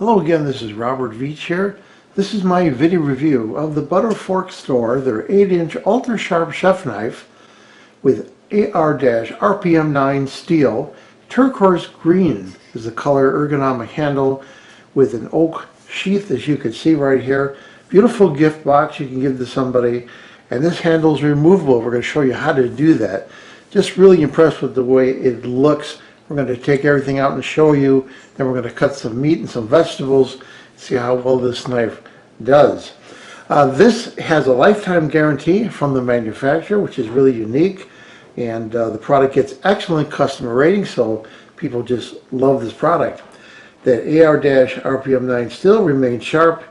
Hello again, this is Robert Veach here. This is my video review of the Butterfork store, their 8-inch ultra sharp chef knife with AR-RPM9 Steel. Turquoise green is the color, ergonomic handle with an oak sheath, as you can see right here. Beautiful gift box you can give to somebody. And this handle is removable. We're going to show you how to do that. Just really impressed with the way it looks. We're going to take everything out and show you. Then we're going to cut some meat and some vegetables, see how well this knife does. This has a lifetime guarantee from the manufacturer, which is really unique. And the product gets excellent customer ratings, so people just love this product. That AR-RPM9 Steel remains sharp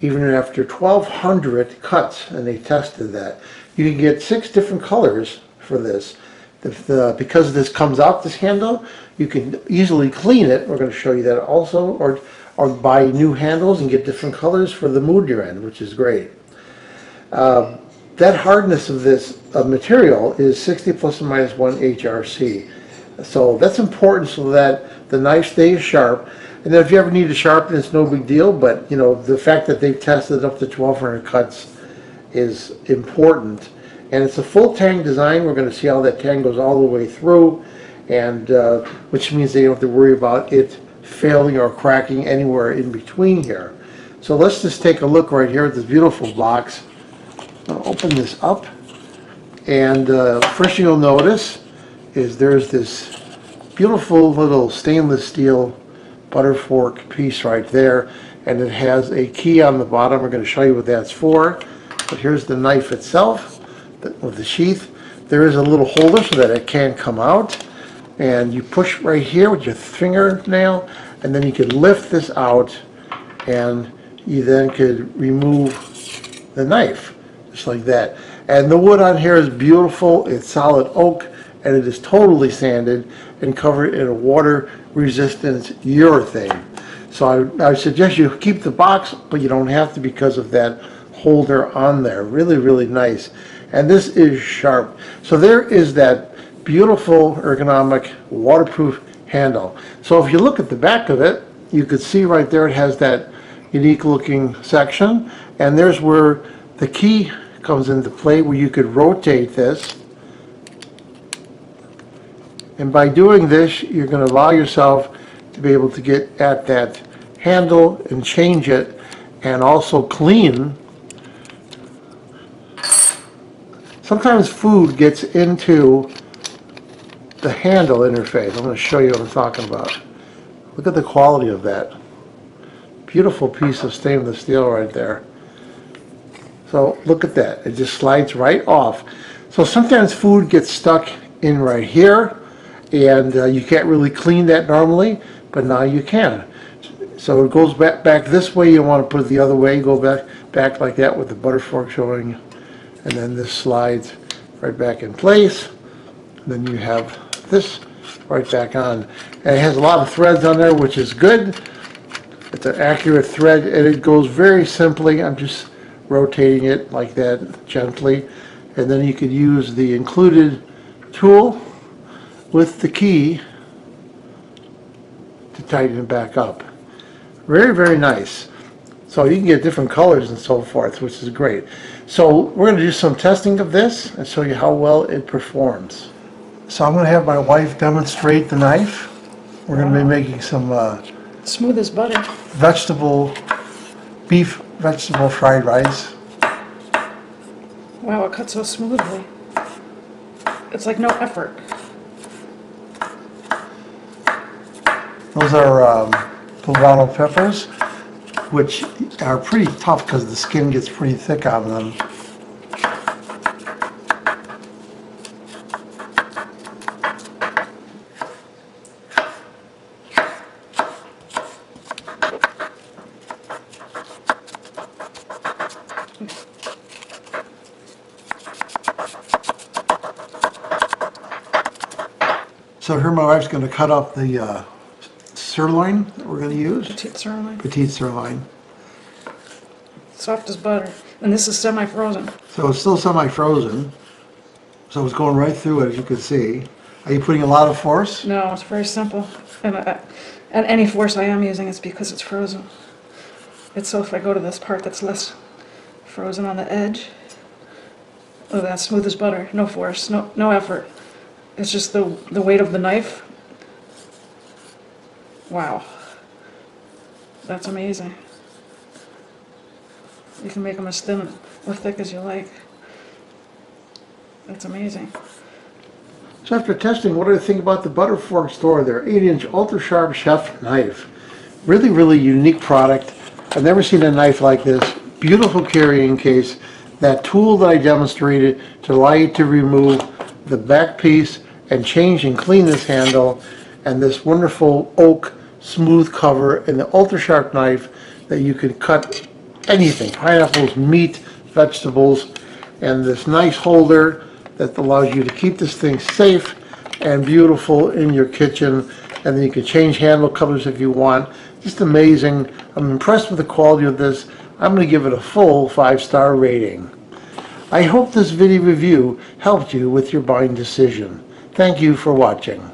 even after 1,200 cuts, and they tested that. You can get 6 different colors for this. Because this comes out, this handle, you can easily clean it. We're going to show you that also, or buy new handles and get different colors for the mood you're in, which is great. That hardness of this material is 60 plus or minus 1 HRC. So that's important so that the knife stays sharp. And then if you ever need to sharpen, it's no big deal, but you know, the fact that they've tested up to 1,200 cuts is important. And it's a full tang design. We're going to see how that tang goes all the way through, and which means they don't have to worry about it failing or cracking anywhere in between here. So let's just take a look right here at this beautiful box. I'll open this up, and first thing you'll notice is there's this beautiful little stainless steel Butterfork piece right there, and it has a key on the bottom. We're going to show you what that's for. But here's the knife itself with the sheath. There is a little holder so that it can come out, and you push right here with your fingernail, and then you can lift this out, and you then could remove the knife just like that. And the wood on here is beautiful. It's solid oak, and it is totally sanded and covered in a water resistant urethane. So I suggest you keep the box, but you don't have to because of that holder on there. Really, really nice. And this is sharp. So there is that beautiful ergonomic waterproof handle. So if you look at the back of it, you could see right there it has that unique looking section, and there's where the key comes into play, where you could rotate this. And by doing this, you're going to allow yourself to be able to get at that handle and change it, and also clean. Sometimes food gets into the handle interface. I'm going to show you what I'm talking about. Look at the quality of that. Beautiful piece of stainless steel right there. So look at that. It just slides right off. So sometimes food gets stuck in right here, and you can't really clean that normally, but now you can. So it goes back this way. You want to put it the other way. Go back like that with the Butterfork showing. And then this slides right back in place. And then you have this right back on. And it has a lot of threads on there, which is good. It's an accurate thread, and it goes very simply. I'm just rotating it like that gently. And then you could use the included tool with the key to tighten it back up. Very, very nice. So you can get different colors and so forth, which is great. So we're going to do some testing of this and show you how well it performs. So I'm going to have my wife demonstrate the knife. We're going to be making some smooth as butter. beef vegetable fried rice. Wow, it cuts so smoothly. It's like no effort. Those are poblano peppers, which are pretty tough because the skin gets pretty thick on them. So here my wife's going to cut up the sirloin that we're going to use. Petite sirloin. Petite sirloin. Soft as butter. And this is semi-frozen. So it's still semi-frozen. So it's going right through it, as you can see. Are you putting a lot of force? No, it's very simple. And any force I am using is because it's frozen. It's so if I go to this part that's less frozen on the edge, oh, that's smooth as butter. No force, no effort. It's just the weight of the knife. Wow. That's amazing. You can make them as thin or thick as you like. That's amazing. So after testing, what do you think about the Butterfork store? Their 8-inch ultra sharp chef knife. Really, really unique product. I've never seen a knife like this. Beautiful carrying case. That tool that I demonstrated to allow you to remove the back piece and change and clean this handle, and this wonderful oak smooth cover, and the ultra sharp knife that you can cut anything, pineapples, meat, vegetables, and this nice holder that allows you to keep this thing safe and beautiful in your kitchen. And then you can change handle covers if you want. Just amazing. I'm impressed with the quality of this. I'm going to give it a full 5-star rating. I hope this video review helped you with your buying decision. Thank you for watching.